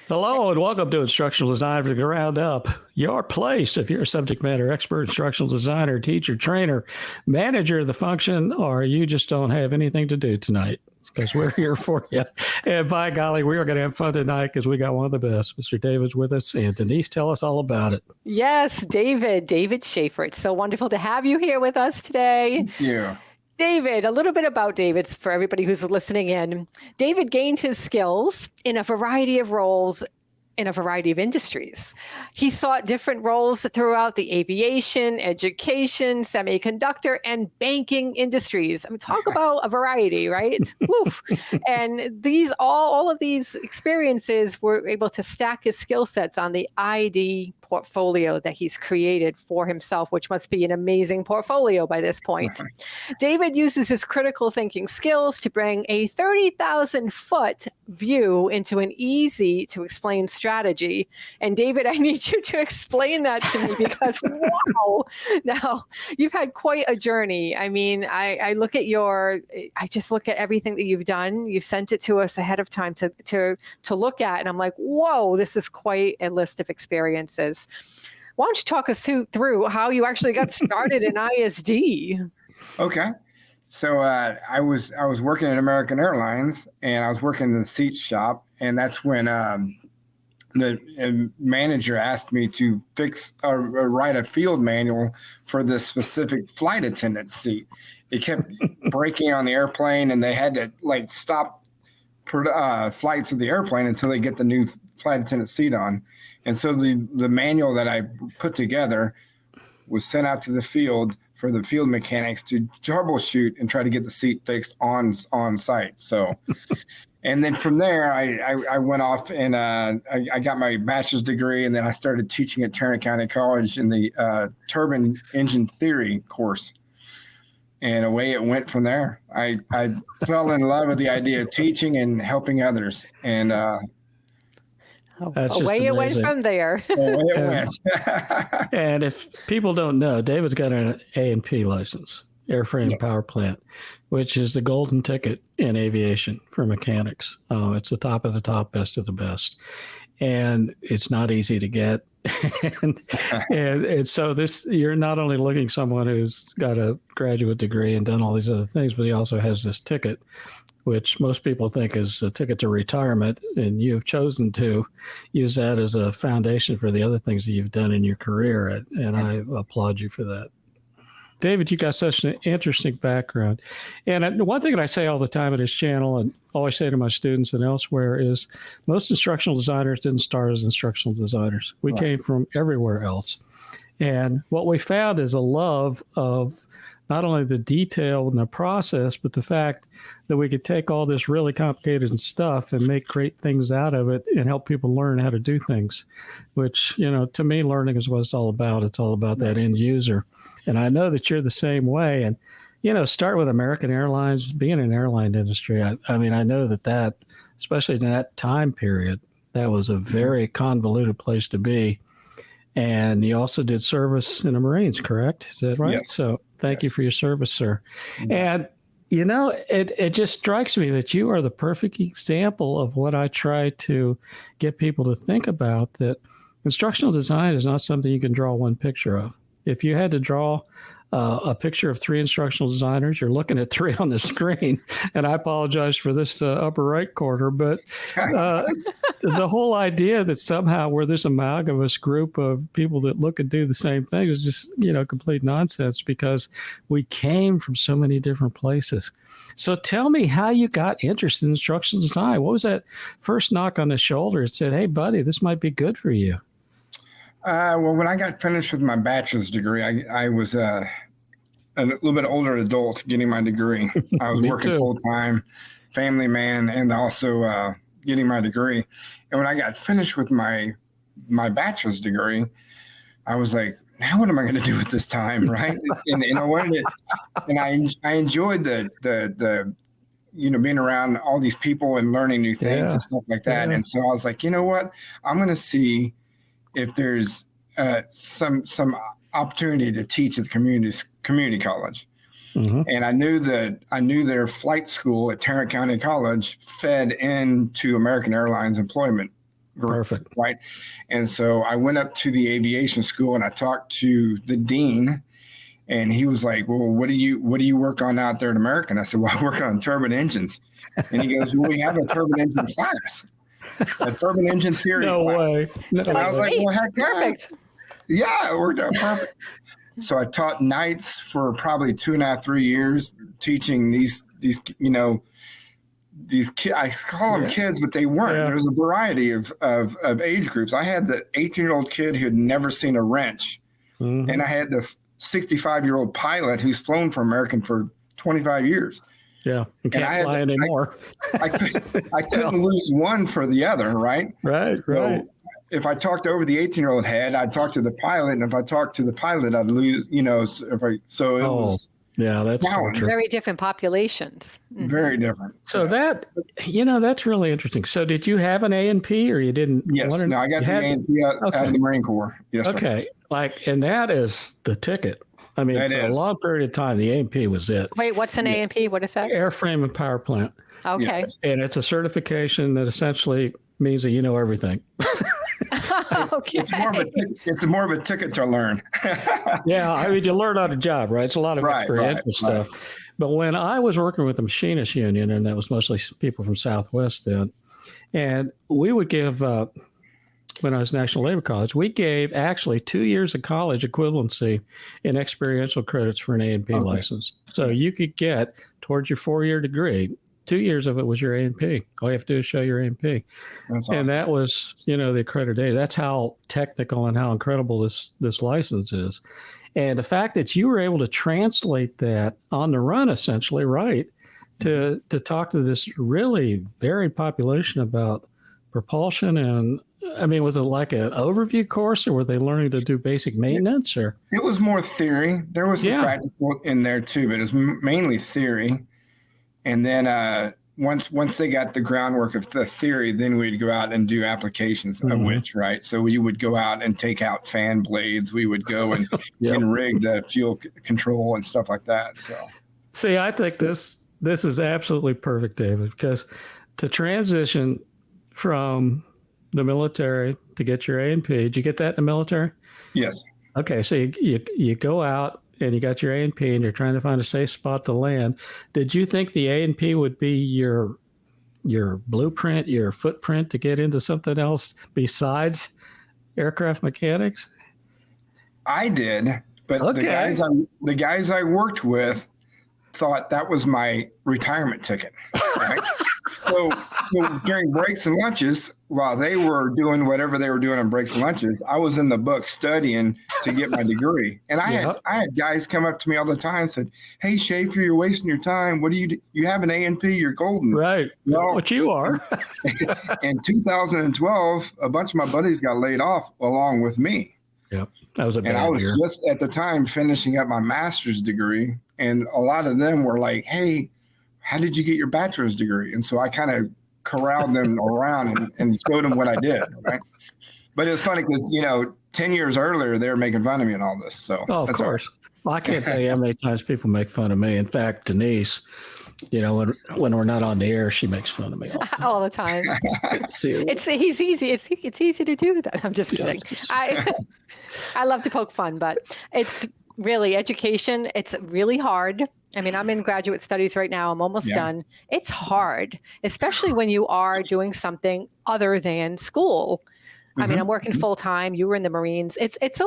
Hello and welcome to Instructional Design from the Ground Up. Your place if you're a subject matter expert, instructional designer, teacher, trainer, manager of the function, or you just don't have anything to do tonight, because we're here for you. And by golly, we are going to have fun tonight because we got one of the best. Mr. David's with us, and Denise, tell us all about it. Yes, David Shafer. It's so wonderful to have you here with us today. Thank you. David, a little bit about David for everybody who's listening in. David gained his skills in a variety of roles in a variety of industries. He sought different roles throughout the aviation, education, semiconductor, and banking industries. I mean, talk about a variety, right? Woof. And all of these experiences were able to stack his skill sets on the ID portfolio that he's created for himself, which must be an amazing portfolio by this point. David uses his critical thinking skills to bring a 30,000-foot view into an easy to explain strategy. And David, I need you to explain that to me because, wow, now you've had quite a journey. I mean, I just look at everything that you've done. You've sent it to us ahead of time to look at. And I'm like, whoa, this is quite a list of experiences. Why don't you talk us through how you actually got started in ISD? Okay. So I was working at American Airlines, and I was working in the seat shop, and that's when the manager asked me to write a field manual for this specific flight attendant seat. It kept breaking on the airplane, and they had to stop flights of the airplane until they get the new flight attendant seat on. And so the manual that I put together was sent out to the field for the field mechanics to troubleshoot and try to get the seat fixed on site. So, and then from there, I went off and I got my bachelor's degree, and then I started teaching at Tarrant County College in the turbine engine theory course. And away it went from there. I fell in love with the idea of teaching and helping others. And away it went from there. Away it went. And if people don't know, David's got an A&P license, airframe power plant, which is the golden ticket in aviation for mechanics. It's the top of the top, best of the best. And it's not easy to get. and so you're not only looking someone who's got a graduate degree and done all these other things, but he also has this ticket, which most people think is a ticket to retirement, and you've chosen to use that as a foundation for the other things that you've done in your career, and I applaud you for that. David, you got such an interesting background. And one thing that I say all the time at this channel and always say to my students and elsewhere is most instructional designers didn't start as instructional designers. We came from everywhere else. And what we found is a love of not only the detail and the process, but the fact that we could take all this really complicated stuff and make great things out of it and help people learn how to do things, which, to me, learning is what it's all about. It's all about that end user. And I know that you're the same way. And, start with American Airlines, being in the airline industry. I mean, I know that, especially in that time period, that was a very convoluted place to be. And you also did service in the Marines, correct? Is that right? Yes. So thank you for your service, sir. And, it just strikes me that you are the perfect example of what I try to get people to think about, that instructional design is not something you can draw one picture of. If you had to draw a picture of three instructional designers, you're looking at three on the screen. And I apologize for this upper right corner, but the whole idea that somehow we're this amalgamous group of people that look and do the same thing is just, complete nonsense, because we came from so many different places. So tell me how you got interested in instructional design. What was that first knock on the shoulder that said, hey, buddy, this might be good for you? Well, when I got finished with my bachelor's degree, I was a little bit older adult getting my degree. I was working full time, family man, and also getting my degree. And when I got finished with my bachelor's degree, I was like, now what am I going to do with this time, right? and I wanted it, and I enjoyed the being around all these people and learning new things and stuff like that. And so I was like, you know what, I'm going to see if there's some opportunity to teach at the community college. Mm-hmm. And I knew their flight school at Tarrant County College fed into American Airlines employment Perfect. Right. And so I went up to the aviation school and I talked to the dean, and he was like, well, what do you work on out there at American? I said, well, I work on turbine engines. And he goes, well, we have a turbine engine class, a turbine engine theory No class. way. No And I was like, well, heck, perfect. Yeah, it worked out perfect. So I taught nights for probably 2.5, 3 years, teaching these kids. I call them kids, but they weren't. Yeah. There was a variety of age groups. I had the 18-year-old kid who had never seen a wrench, and I had the 65-year-old pilot who's flown for American for 25 years. Yeah, you can't fly anymore. I couldn't lose one for the other, right? Right, right. So if I talked over the 18-year-old head, I'd talk to the pilot, and if I talked to the pilot, I'd lose. Was yeah, that's torture. Very different populations. Very different. So that's really interesting. So did you have an A&P or you didn't? Yes, no, I got the A&P out of the Marine Corps. Yes, okay, sir. And that is the ticket. I mean, for a long period of time, the A&P was it. Wait, what's an A&P? What is that? Airframe and power plant. Okay. Yes. And it's a certification that essentially means that you know everything. Okay. It's more of a ticket to learn. Yeah, I mean, you learn on the job, right? It's a lot of experiential stuff. Right. But when I was working with the Machinists Union, and that was mostly people from Southwest then, and we would give, when I was National Labor College, we gave actually 2 years of college equivalency in experiential credits for an A&P license. So you could get towards your 4-year degree. 2 years of it was your A&P. All you have to do is show your A&P. That's awesome. And that was, the accreditation. That's how technical and how incredible this license is. And the fact that you were able to translate that on the run, essentially, right, to talk to this really varied population about propulsion. And I mean, was it like an overview course, or were they learning to do basic maintenance? Or it was more theory. There was some practical in there too, but it was mainly theory. And then once they got the groundwork of the theory, then we'd go out and do applications of which, right? So we would go out and take out fan blades. We would go and, and rig the fuel control and stuff like that. So, see, I think this is absolutely perfect, David, because to transition from the military to get your A&P, did you get that in the military? Yes. Okay, so you go out and you got your A&P and you're trying to find a safe spot to land. Did you think the A&P would be your blueprint, your footprint to get into something else besides aircraft mechanics? I did, but the guys I worked with thought that was my retirement ticket. Right? So during breaks and lunches, while they were doing whatever they were doing on breaks and lunches, I was in the book studying to get my degree. And I had guys come up to me all the time and said, "Hey, Shafer, you're wasting your time. What do you do? You have an A&P, you're golden." Right. Well, what you are. In 2012, a bunch of my buddies got laid off along with me. Yep. That was a bad year. And I was just at the time finishing up my master's degree. And a lot of them were like, "Hey, how did you get your bachelor's degree?" And so I kind of corralled them around and showed them what I did. Right. But it was funny because, 10 years earlier, they were making fun of me and all this. So, of course. Well, I can't tell you how many times people make fun of me. In fact, Denise, when we're not on the air, she makes fun of me all the time. It's easy. It's easy to do that. I'm just kidding. I love to poke fun, but it's really education. It's really hard. I mean, I'm in graduate studies right now. I'm almost done. It's hard, especially when you are doing something other than school. I mean, I'm working full time. You were in the Marines. It's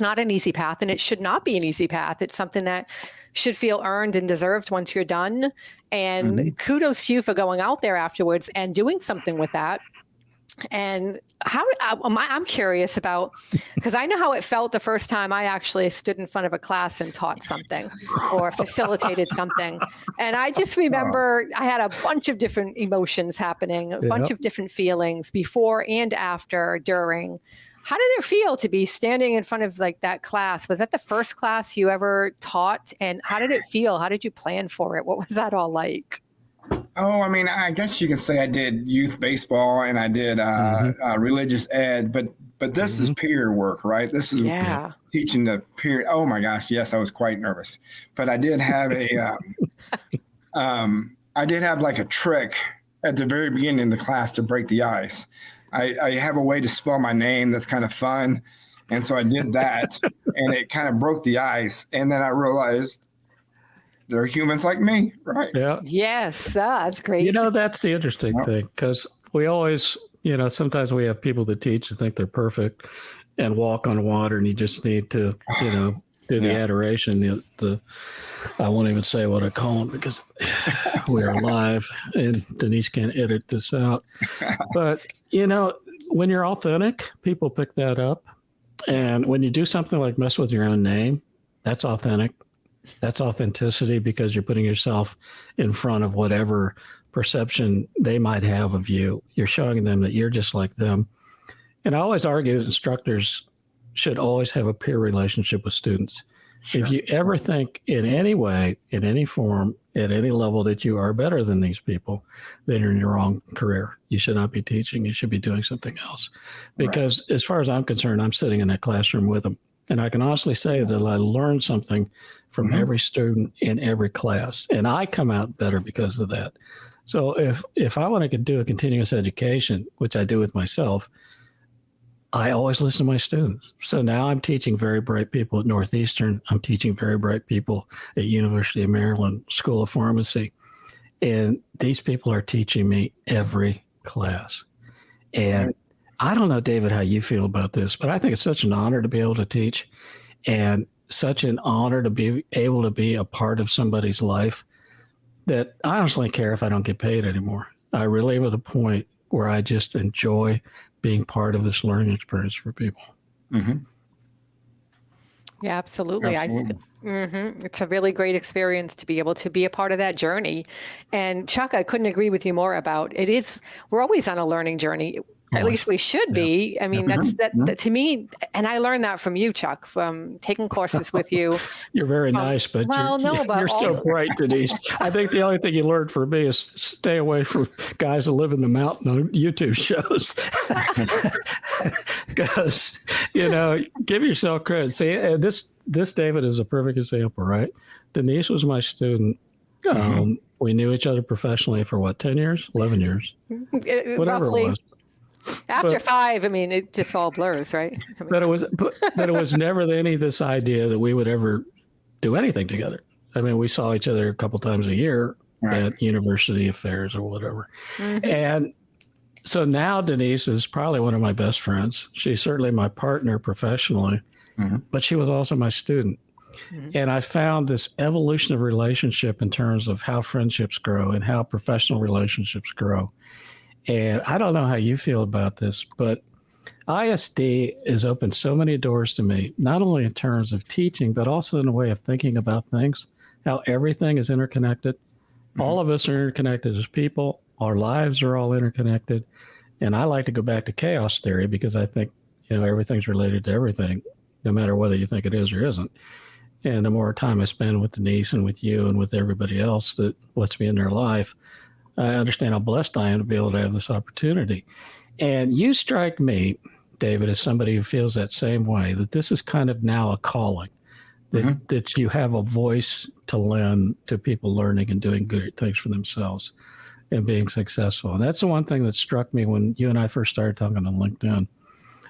not an easy path, and it should not be an easy path. It's something that should feel earned and deserved once you're done. And kudos to you for going out there afterwards and doing something with that. And I'm curious about, because I know how it felt the first time I actually stood in front of a class and taught something or facilitated something. And I just remember I had a bunch of different emotions happening, a bunch of different feelings before and after, during. How did it feel to be standing in front of like that class? Was that the first class you ever taught? And how did it feel? How did you plan for it? What was that all like? Oh, I mean, I guess you can say I did youth baseball and I did religious ed, but this is peer work, right? This is teaching the peer. Oh my gosh, yes, I was quite nervous, but I did have like a trick at the very beginning of the class to break the ice. I have a way to spell my name that's kind of fun. And so I did that, and it kind of broke the ice. And then I realized they're humans like me, right? Yeah. Yes, that's great. That's the interesting thing, because we always, sometimes we have people that teach and think they're perfect and walk on water, and you just need to, do the adoration. I won't even say what I call them because we are live and Denise can't edit this out. But, when you're authentic, people pick that up. And when you do something like mess with your own name, that's authentic. That's authenticity, because you're putting yourself in front of whatever perception they might have of you. You're showing them that you're just like them. And I always argue that instructors should always have a peer relationship with students. Sure. If you ever think in any way, in any form, at any level that you are better than these people, then you're in your wrong career. You should not be teaching. You should be doing something else. Because as far as I'm concerned, I'm sitting in that classroom with them. And I can honestly say that I learned something from every student in every class. And I come out better because of that. So if I want to do a continuous education, which I do with myself, I always listen to my students. So now I'm teaching very bright people at Northeastern. I'm teaching very bright people at University of Maryland School of Pharmacy. And these people are teaching me every class. And I don't know, David, how you feel about this, but I think it's such an honor to be able to teach, and such an honor to be able to be a part of somebody's life, that I honestly care if I don't get paid anymore. I really am at a point where I just enjoy being part of this learning experience for people. Mm-hmm. Yeah, absolutely. It's a really great experience to be able to be a part of that journey. And Chuck, I couldn't agree with you more about it. We're always on a learning journey. At least we should be. I mean, that to me, and I learned that from you, Chuck, from taking courses with you. You're very nice, but you're so bright, Denise. I think the only thing you learned from me is stay away from guys that live in the mountain on YouTube shows. Because, give yourself credit. See, this, David, is a perfect example, right? Denise was my student. We knew each other professionally for 10 years, 11 years, whatever roughly. It was. After 5, I mean, it just all blurs, right? But it was never any of this idea that we would ever do anything together. I mean, we saw each other a couple times a year at university affairs or whatever. And so now Denise is probably one of my best friends. She's certainly my partner professionally, but she was also my student. And I found this evolution of relationship in terms of how friendships grow and how professional relationships grow. And I don't know how you feel about this, but ISD has opened so many doors to me, not only in terms of teaching, but also in a way of thinking about things, how everything is interconnected. All of us are interconnected as people. Our lives are all interconnected. And I like to go back to chaos theory, because I think, everything's related to everything, no matter whether you think it is or isn't. And the more time I spend with Denise and with you and with everybody else that lets me in their life, I understand how blessed I am to be able to have this opportunity. And you strike me, David, as somebody who feels that same way, that this is kind of now a calling, that you have a voice to lend to people learning and doing good things for themselves and being successful. And that's the one thing that struck me when you and I first started talking on LinkedIn.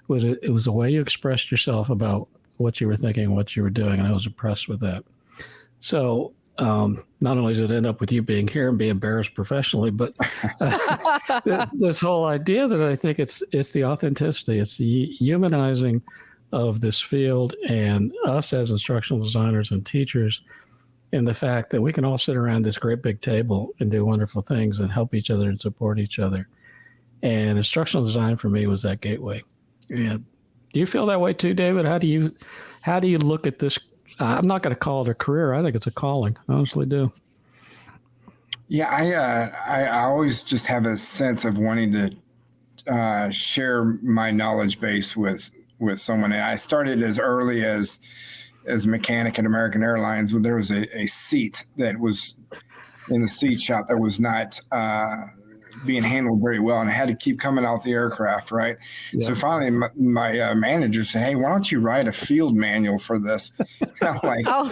It was the way you expressed yourself about what you were thinking and what you were doing, and I was impressed with that. So not only does it end up with you being here and being embarrassed professionally, but this whole idea that I think it's the authenticity, it's the humanizing of this field and us as instructional designers and teachers, and the fact that we can all sit around this great big table and do wonderful things and help each other and support each other. And instructional design for me was that gateway. And do you feel that way too, David? How do you look at this? I'm not going to call it a career. I think it's a calling. I honestly do. Yeah, I always just have a sense of wanting to share my knowledge base with someone. And I started as early as a mechanic at American Airlines, when there was a seat that was in the seat shop that was not being handled very well, and I had to keep coming off the aircraft, right? Yeah. So finally, my manager said, "Hey, why don't you write a field manual for this?" And I'm like, Oh,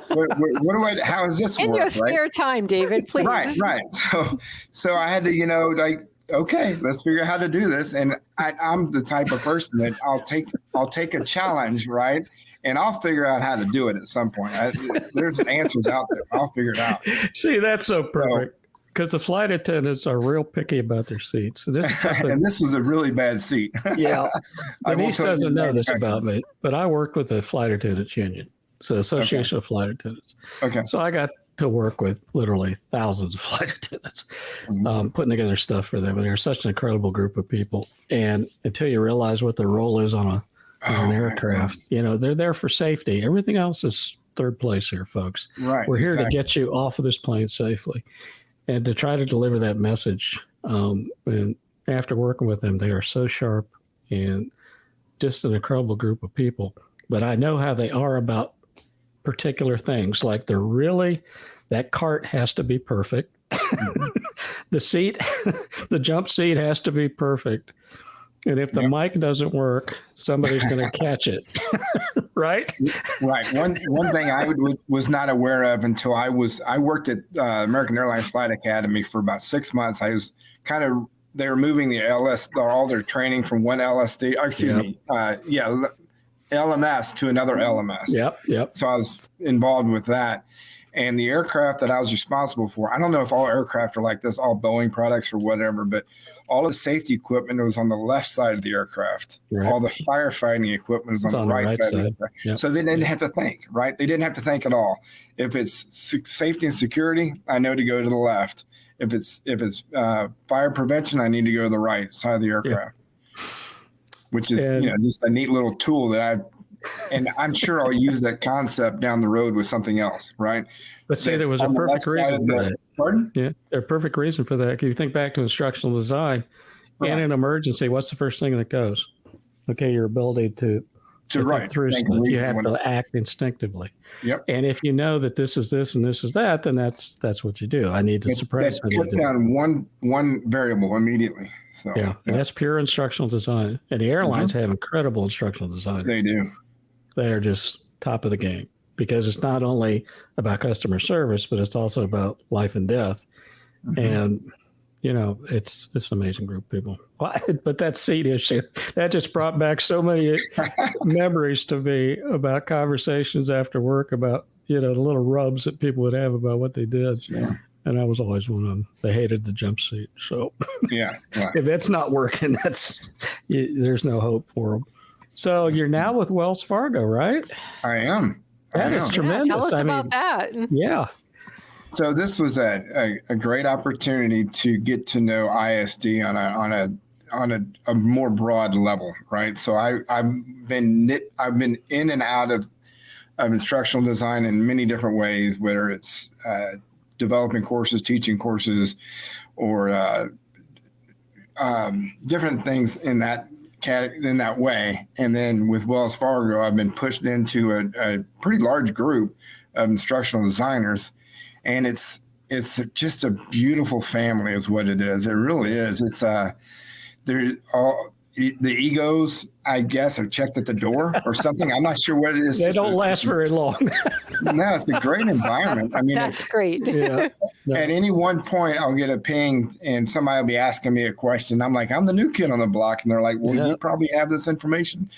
what do I? How does this in work? your spare time, David, please. Right. So I had to, like, okay, let's figure out how to do this. And I'm the type of person that I'll take a challenge, right? And I'll figure out how to do it at some point. There's answers out there. I'll figure it out. See, that's so perfect. Because the flight attendants are real picky about their seats. This is something. And this was a really bad seat. Yeah. Denise doesn't know this manufacturer. about me, but I worked with the Flight Attendants Union, so Association of Flight Attendants. Okay. So I got to work with literally thousands of flight attendants, putting together stuff for them. And they're such an incredible group of people. And until you realize what their role is on an aircraft, they're there for safety. Everything else is third place here, folks. Right. We're here to get you off of this plane safely. And to try to deliver that message. And after working with them, they are so sharp and just an incredible group of people. But I know how they are about particular things. Like that cart has to be perfect. The seat, the jump seat has to be perfect. And if the mic doesn't work, somebody's going to catch it. Right? Right. One thing I was not aware of until I worked at American Airlines Flight Academy for about 6 months. I was they were moving all their training from one LMS to another LMS. Yep. So I was involved with that. And the aircraft that I was responsible for, I don't know if all aircraft are like this, all Boeing products or whatever, but all the safety equipment was on the left side of the aircraft. Right. All the firefighting equipment was on the right side of the aircraft. Yep. So they didn't have to think, right? They didn't have to think at all. If it's safety and security, I know to go to the left. If it's fire prevention, I need to go to the right side of the aircraft. Yeah. Which is just a neat little tool that and I'm sure I'll use that concept down the road with something else, right? But see, there was a perfect reason for that. Pardon? Yeah, there's a perfect reason for that. If you think back to instructional design, in an emergency, what's the first thing that goes? Okay, your ability to think through stuff. You have to act instinctively. Yep. And if you know that this is this and this is that, then that's what you do. I need to suppress. That puts down one variable immediately. So and that's pure instructional design. And the airlines have incredible instructional design. They do. They are just top of the game because it's not only about customer service, but it's also about life and death. And it's an amazing group of people. But that seat issue, that just brought back so many memories to me about conversations after work about, the little rubs that people would have about what they did. Sure. And I was always one of them. They hated the jump seat. So if it's not working, there's no hope for them. So you're now with Wells Fargo, right? I am. That is tremendous. Tell us about that. Yeah. So this was a great opportunity to get to know ISD on a more broad level, right? So I've been in and out of instructional design in many different ways, whether it's developing courses, teaching courses, or different things in that way. And then with Wells Fargo, I've been pushed into a pretty large group of instructional designers. And it's just a beautiful family is what it is. It really is. It's the egos, I guess, are checked at the door or something. I'm not sure what it is. They don't last very long. No, it's a great environment. I mean, that's great. Yeah. At any one point, I'll get a ping and somebody will be asking me a question. I'm like, I'm the new kid on the block. And they're like, well, you probably have this information.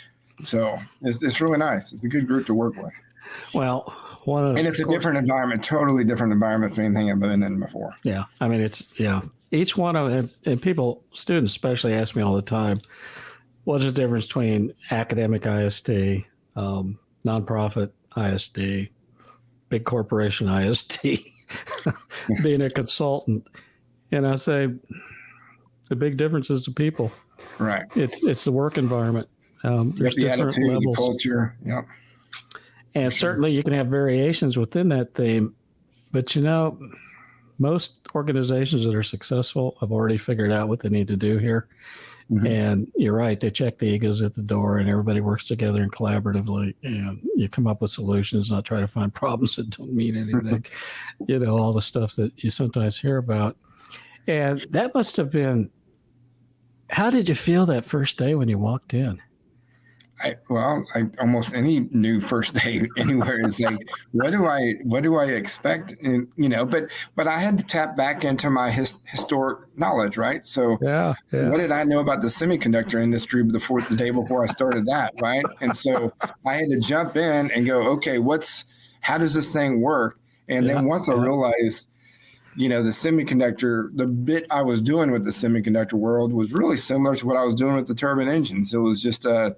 So it's really nice. It's a good group to work with. Well, and it's a different environment, totally different environment from anything I've been in before. Yeah. I mean, each one of them, and students especially ask me all the time, what is the difference between academic ISD, nonprofit ISD, big corporation ISD, being a consultant? And I say, the big difference is the people. Right. It's the work environment. There's the different attitude, levels. the culture. Yep. And certainly you can have variations within that theme, but most organizations that are successful have already figured out what they need to do here. Mm-hmm. And you're right, they check the egos at the door and everybody works together and collaboratively and you come up with solutions, not try to find problems that don't mean anything, all the stuff that you sometimes hear about. And that must have been, how did you feel that first day when you walked in? Almost any new first day anywhere is like, what do I expect? And, but I had to tap back into my historic knowledge, right? So Yeah. what did I know about the semiconductor industry the day before I started that, right? And so I had to jump in and go, okay, how does this thing work? And then once I realized, the semiconductor, the bit I was doing with the semiconductor world was really similar to what I was doing with the turbine engines. It was just a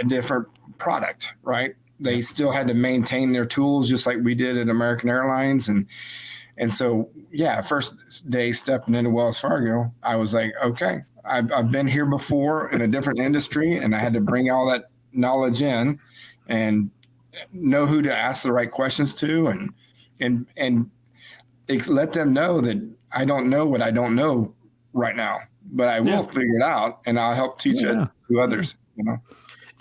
different product, right? They still had to maintain their tools just like we did at American Airlines. And so, first day stepping into Wells Fargo, I was like, okay, I've been here before in a different industry, and I had to bring all that knowledge in and know who to ask the right questions to and let them know that I don't know what I don't know right now, but I will figure it out, and I'll help teach it to others.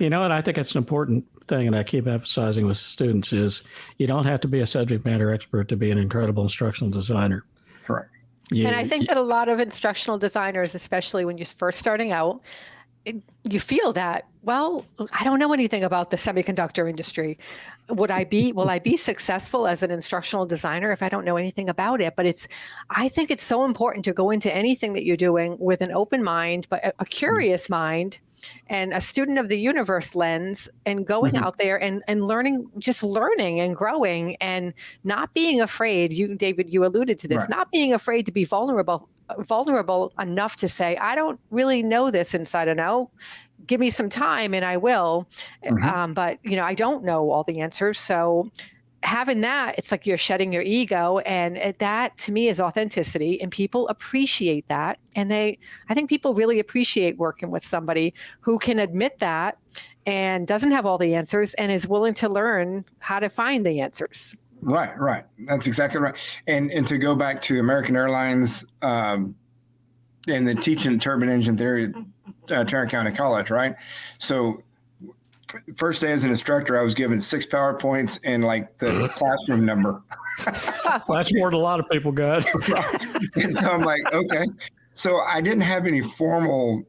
And I think it's an important thing, and I keep emphasizing with students, is you don't have to be a subject matter expert to be an incredible instructional designer. Correct. And I think that a lot of instructional designers, especially when you're first starting out, you feel that, well, I don't know anything about the semiconductor industry. Will I be successful as an instructional designer if I don't know anything about it? But I think it's so important to go into anything that you're doing with an open mind, but a curious mind, and a student of the universe lens, and going out there and learning and growing, and not being afraid. David, you alluded to this, not being afraid to be vulnerable enough to say, I don't really know this inside and out. Give me some time and I will. But, I don't know all the answers. So having that, it's like you're shedding your ego, and that to me is authenticity, and people appreciate that. And I think people really appreciate working with somebody who can admit that and doesn't have all the answers and is willing to learn how to find the answers. Right. That's exactly right. And to go back to American Airlines and the teaching turbine engine theory at Tarrant County College, right? So first day as an instructor, I was given 6 PowerPoints and like the classroom number. That's more than a lot of people got. And so I'm like, okay. So I didn't have any formal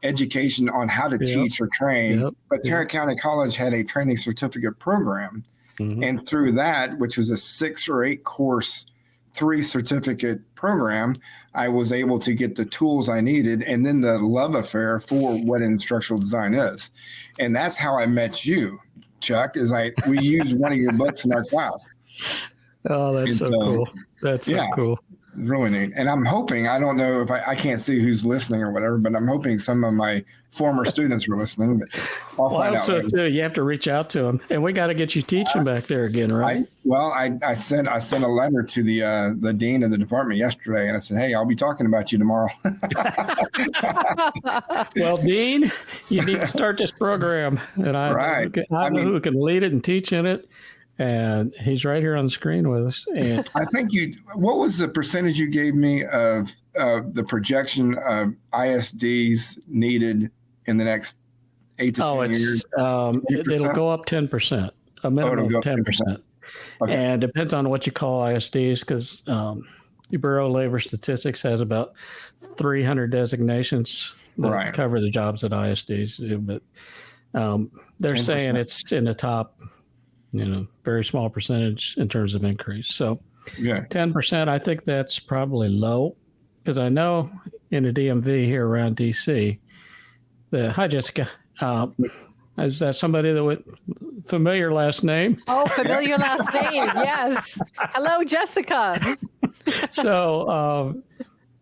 education on how to teach or train, but Tarrant County College had a training certificate program. And through that, which was a 6 or 8 course, 3 certificate program, I was able to get the tools I needed, and then the love affair for what instructional design is. And that's how I met you, Chuck, we used one of your books in our class. Oh, that's so cool. That's so cool. Really neat. And I'm hoping, I don't know if I can't see who's listening or whatever, but I'm hoping some of my former students were listening. But I'll find out. So too. You have to reach out to them, and we got to get you teaching back there again, right? I sent a letter to the dean of the department yesterday, and I said, hey, I'll be talking about you tomorrow. Well, Dean, you need to start this program, and I know who can lead it and teach in it. And he's right here on the screen with us. And I think what was the percentage you gave me of the projection of ISDs needed in the next 8 to 10 years? It'll go up 10%, a minimum of 10%. Okay. And depends on what you call ISDs, because the Bureau of Labor Statistics has about 300 designations that cover the jobs at ISDs. But they're 10%. Saying it's in the top, very small percentage in terms of increase. So 10%, I think that's probably low, because I know in the DMV here around DC, hi, Jessica. Is that somebody that would familiar last name? Oh, familiar last name. Yes. Hello, Jessica. So,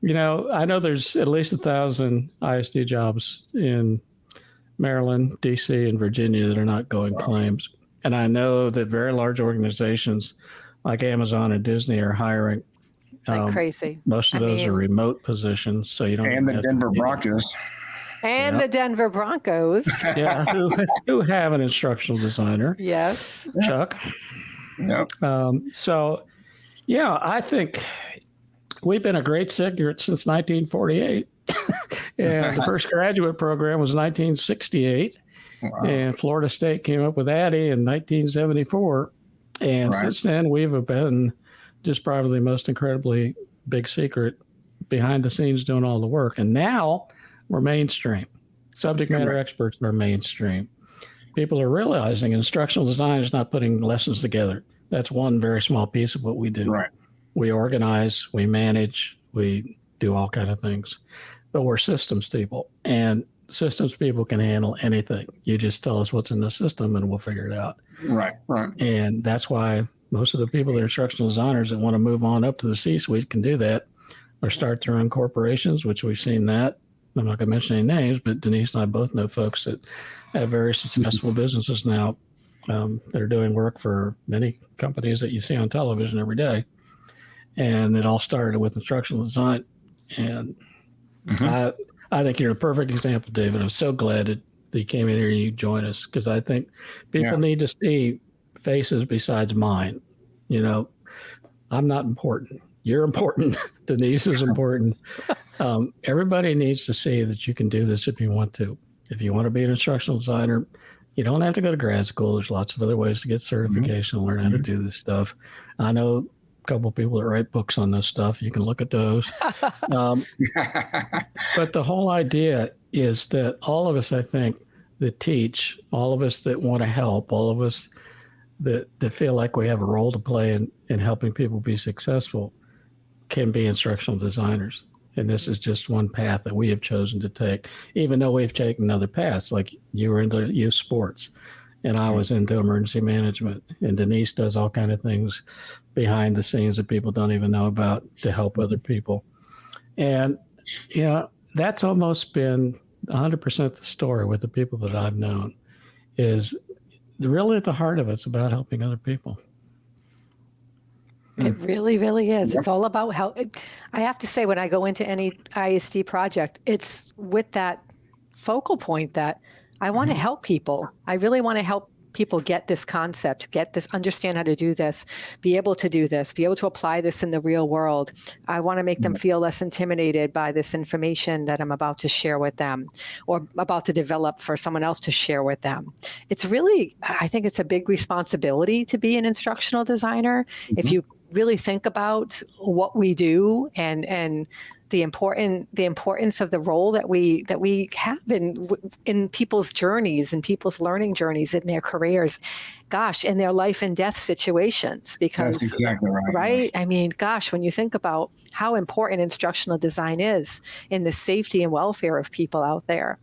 I know there's at least 1,000 ISD jobs in Maryland, DC, and Virginia that are not going claims. And I know that very large organizations like Amazon and Disney are hiring. Like crazy. Most of those are remote positions, so you don't. And the Denver Broncos. And the Denver Broncos. Yeah, who have an instructional designer. Yes. Chuck. Yep. I think we've been a great cigarette since 1948. And the first graduate program was 1968. Wow. And Florida State came up with ADDIE in 1974. And since then, we've been just probably the most incredibly big secret behind the scenes doing all the work. And now we're mainstream. Subject matter experts are mainstream. People are realizing instructional design is not putting lessons together. That's one very small piece of what we do. Right. We organize, we manage, we do all kind of things, but we're systems people, and systems people can handle anything. You just tell us what's in the system and we'll figure it out. Right. And that's why most of the people that are instructional designers that want to move on up to the C-suite can do that, or start their own corporations, which we've seen that. I'm not going to mention any names, but Denise and I both know folks that have very successful businesses now. They're doing work for many companies that you see on television every day. And it all started with instructional design. And I think you're a perfect example, David. I'm so glad that you came in here and you joined us, because I think people need to see faces besides mine. You know, I'm not important. You're important. Denise is important. Everybody needs to see that you can do this if you want to. If you want to be an instructional designer, you don't have to go to grad school. There's lots of other ways to get certification and learn how to do this stuff. I know a couple of people that write books on this stuff. You can look at those. But the whole idea is that all of us, I think, that teach, all of us that want to help, all of us that feel like we have a role to play in helping people be successful, can be instructional designers. And this is just one path that we have chosen to take, even though we've taken other paths. Like you were into youth sports and I was into emergency management, and Denise does all kind of things behind the scenes that people don't even know about to help other people. And, you know, that's almost been 100% the story with the people that I've known, is really at the heart of it's about helping other people. It really, really is. It's all about how, I have to say, when I go into any ISD project, it's with that focal point that I want to help people. I really want to help people get this concept, get this, understand how to do this, be able to do this, be able to apply this in the real world. I want to make them feel less intimidated by this information that I'm about to share with them, or about to develop for someone else to share with them. It's really, I think it's a big responsibility to be an instructional designer. If you really think about what we do and the importance of the role that we have in people's journeys and people's learning journeys in their careers, gosh, in their life and death situations. Because that's exactly right. Yes. I mean, gosh, when you think about how important instructional design is in the safety and welfare of people out there,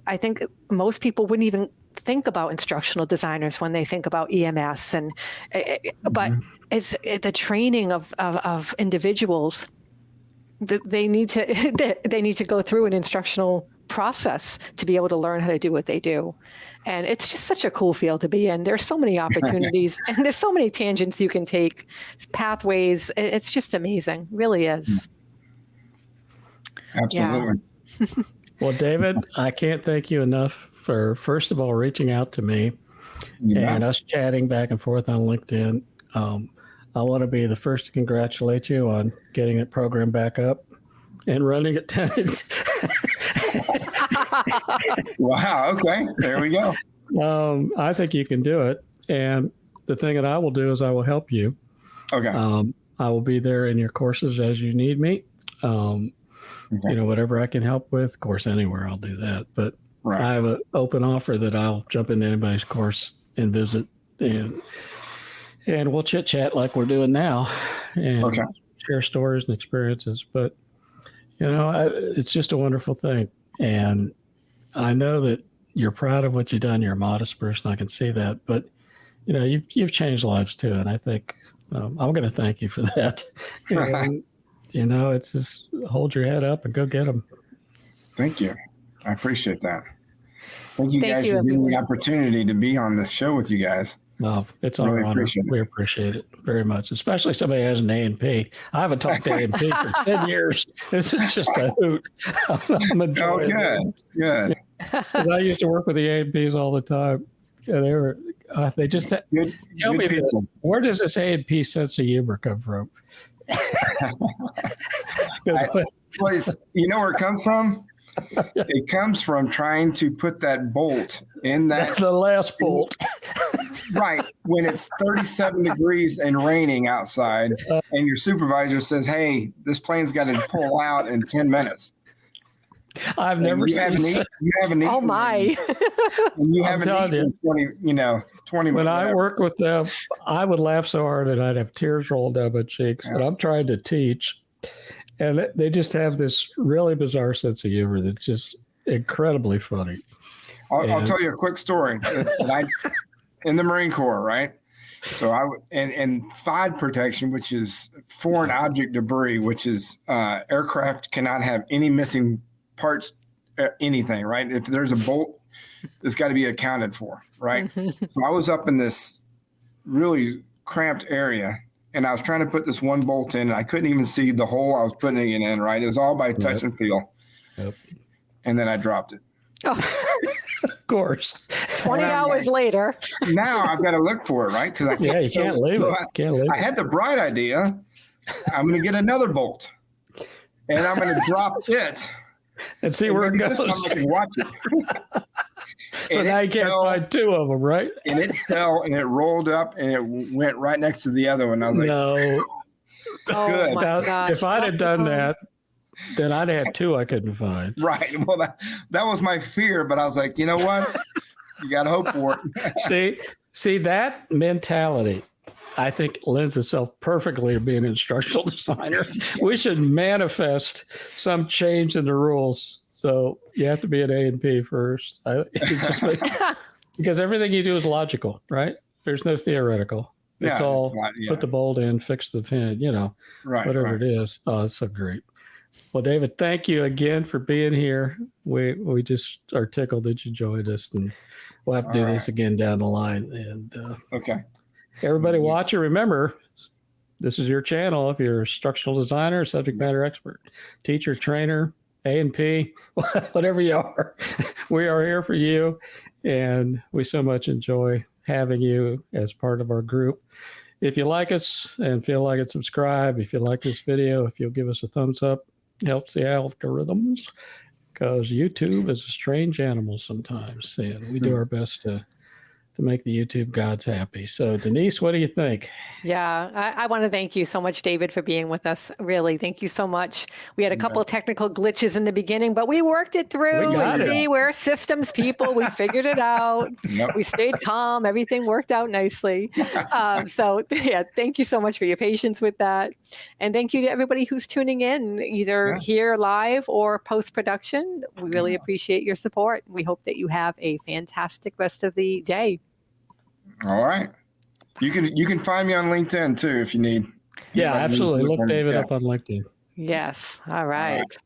I think most people wouldn't even think about instructional designers when they think about EMS, but it's the training of individuals. They need to go through an instructional process to be able to learn how to do what they do. And it's just such a cool field to be in. There's so many opportunities and there's so many tangents you can take, pathways. It's just amazing. It really is. Absolutely. Yeah. Well, David, I can't thank you enough for, first of all, reaching out to me and us chatting back and forth on LinkedIn. I want to be the first to congratulate you on getting that program back up and running attendance. Wow. Okay. There we go. I think you can do it. And the thing that I will do is I will help you. Okay. I will be there in your courses as you need me. You know, whatever I can help with, of course, anywhere I'll do that. But I have an open offer that I'll jump into anybody's course and visit, and we'll chit chat like we're doing now, and share stories and experiences. But, you know, it's just a wonderful thing. And I know that you're proud of what you've done. You're a modest person. I can see that. But, you know, you've changed lives too. And I think I'm going to thank you for that. And, you know, it's just hold your head up and go get them. Thank you. I appreciate that. Thank you guys for giving me the opportunity to be on this show with you guys. No, it's our honor. We appreciate it very much, especially somebody who has an A&P. I haven't talked to A&P for 10 years. This is just a hoot. I'm enjoying it. Good. I used to work with the A&Ps all the time. And they just tell me this, where does this A&P sense of humor come from? You know where it comes from? It comes from trying to put that bolt in that. The last bolt. Right. When it's 37 degrees and raining outside, and your supervisor says, "Hey, this plane's got to pull out in 10 minutes." I've never You haven't seen. you haven't Oh eaten, my. and you I'm haven't telling eaten in 20 When minutes. I work with them, I would laugh so hard and I'd have tears roll down my cheeks. Yeah. And I'm trying to teach, and they just have this really bizarre sense of humor that's just incredibly funny. I'll tell you a quick story. In the Marine Corps, right? So and FOD protection, which is foreign object debris, which is aircraft cannot have any missing parts, anything, right? If there's a bolt, it's got to be accounted for, right? So I was up in this really cramped area, and I was trying to put this one bolt in, and I couldn't even see the hole I was putting it in, right? It was all by touch and feel. Yep. And then I dropped it. Oh, Of course. 20 hours later. Now I've got to look for it, right? Because Yeah, you can't leave it. Can't leave I it. had the bright idea. I'm going to get another bolt, and I'm going to drop it. And see where it Maybe goes. this time I can watch it. So And now it you can't fell, find two of them, right? and it fell, and it rolled up, and it went right next to the other one. I was like, No. Oh Good. my Now, gosh. if I'd have that done was that, then I'd have had two I couldn't find. right. Well, that was my fear, but I was like, you know what? You got to hope for it. See that mentality, I think lends itself perfectly to being an instructional designer. We should manifest some change in the rules. So you have to be an A&P first. Because everything you do is logical, right? There's no theoretical. It's Yeah, all yeah. put the bolt in, fix the pin, Right, whatever right. it is. Oh, it's so great. Well, David, thank you again for being here. We just are tickled that you joined us, and we'll have to do this again down the line. And Okay. everybody watching, remember, this is your channel. If you're a instructional designer, subject matter expert, teacher, trainer, A&P, whatever you are, we are here for you. And we so much enjoy having you as part of our group. If you like us and feel like it, subscribe. If you like this video, if you'll give us a thumbs up, helps the algorithms, because YouTube is a strange animal sometimes, and we do our best to make the YouTube gods happy. So Denise, what do you think? Yeah, I want to thank you so much, David, for being with us. Really, thank you so much. We had a couple of technical glitches in the beginning, but we worked it through. got it. See, we're systems people. We figured it out. Yep. We stayed calm. Everything worked out nicely. So yeah, thank you so much for your patience with that. And thank you to everybody who's tuning in, either here live or post-production. We really appreciate your support. We hope that you have a fantastic rest of the day. All right. You can find me on LinkedIn too if you need. Yeah, Anybody needs to absolutely. look Look for me. David Yeah. up on LinkedIn. Yes. All right.